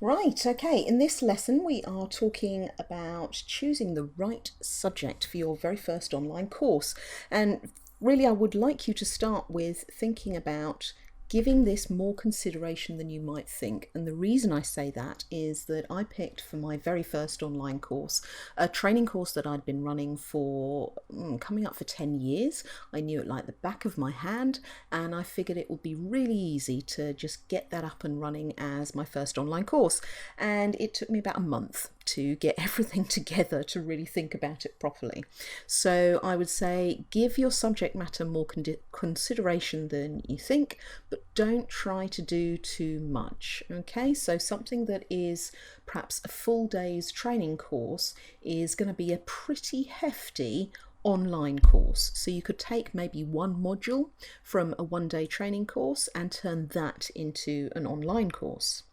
Right, okay, in this lesson we are talking about choosing the right subject for your very first online course. And really, I would like you to start with thinking about giving this more consideration than you might think. And the reason I say that is that I picked for my very first online course a training course that I'd been running for coming up for 10 years. I knew it like the back of my hand, and I figured it would be really easy to just get that up and running as my first online course. And it took me about a month to get everything together to really think about it properly. So I would say give your subject matter more consideration than you think, but don't try to do too much. Okay, so something that is perhaps a full day's training course is going to be a pretty hefty online course. So you could take maybe one module from a one-day training course and turn that into an online course.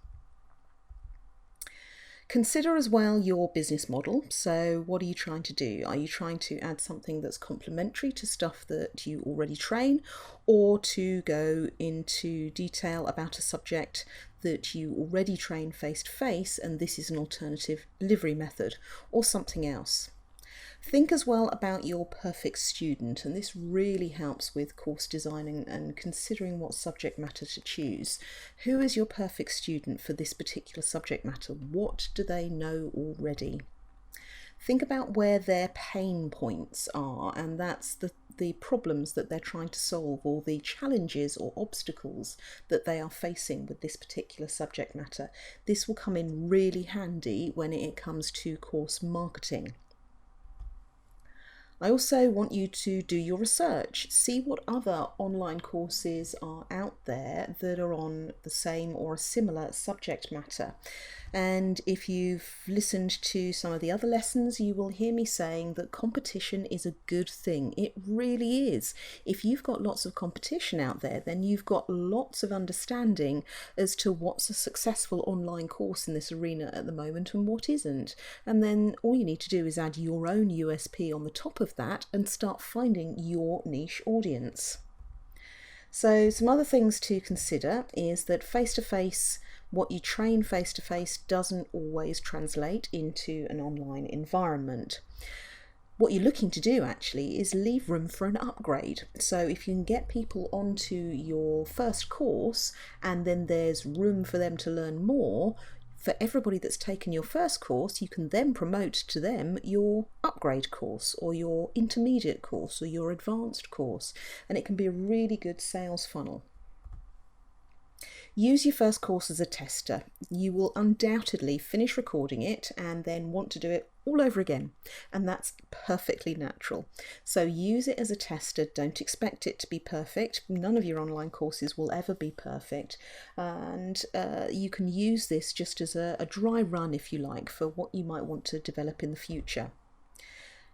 Consider as well your business model. So what are you trying to do? Are you trying to add something that's complementary to stuff that you already train, or to go into detail about a subject that you already train face to face and this is an alternative delivery method, or something else? Think as well about your perfect student, and this really helps with course designing and considering what subject matter to choose. Who is your perfect student for this particular subject matter? What do they know already? Think about where their pain points are, and that's the problems that they're trying to solve, or the challenges or obstacles that they are facing with this particular subject matter. This will come in really handy when it comes to course marketing. I also want you to do your research. See what other online courses are out there that are on the same or a similar subject matter. And if you've listened to some of the other lessons, you will hear me saying that competition is a good thing. It really is. If you've got lots of competition out there, then you've got lots of understanding as to what's a successful online course in this arena at the moment and what isn't. And then all you need to do is add your own USP on the top of that and start finding your niche audience. So some other things to consider is that face-to-face, what you train face-to-face doesn't always translate into an online environment. What you're looking to do actually is leave room for an upgrade. So if you can get people onto your first course and then there's room for them to learn more, for everybody that's taken your first course, you can then promote to them your upgrade course or your intermediate course or your advanced course, and it can be a really good sales funnel. Use your first course as a tester. You will undoubtedly finish recording it and then want to do it all over again, and that's perfectly natural. So use it as a tester. Don't expect it to be perfect. None of your online courses will ever be perfect, and you can use this just as a dry run, if you like, for what you might want to develop in the future.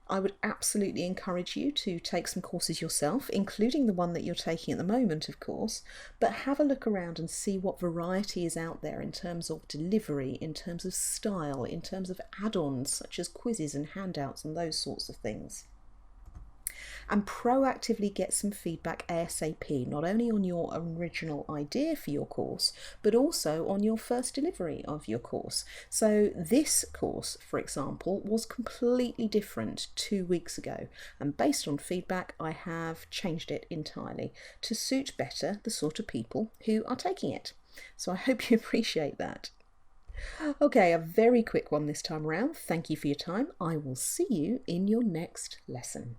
I would absolutely encourage you to take some courses yourself, including the one that you're taking at the moment, of course, but have a look around and see what variety is out there in terms of delivery, in terms of style, in terms of add-ons such as quizzes and handouts and those sorts of things. And proactively get some feedback ASAP, not only on your original idea for your course, but also on your first delivery of your course. So this course, for example, was completely different 2 weeks ago, and based on feedback, I have changed it entirely to suit better the sort of people who are taking it. So I hope you appreciate that. Okay, a very quick one this time around. Thank you for your time. I will see you in your next lesson.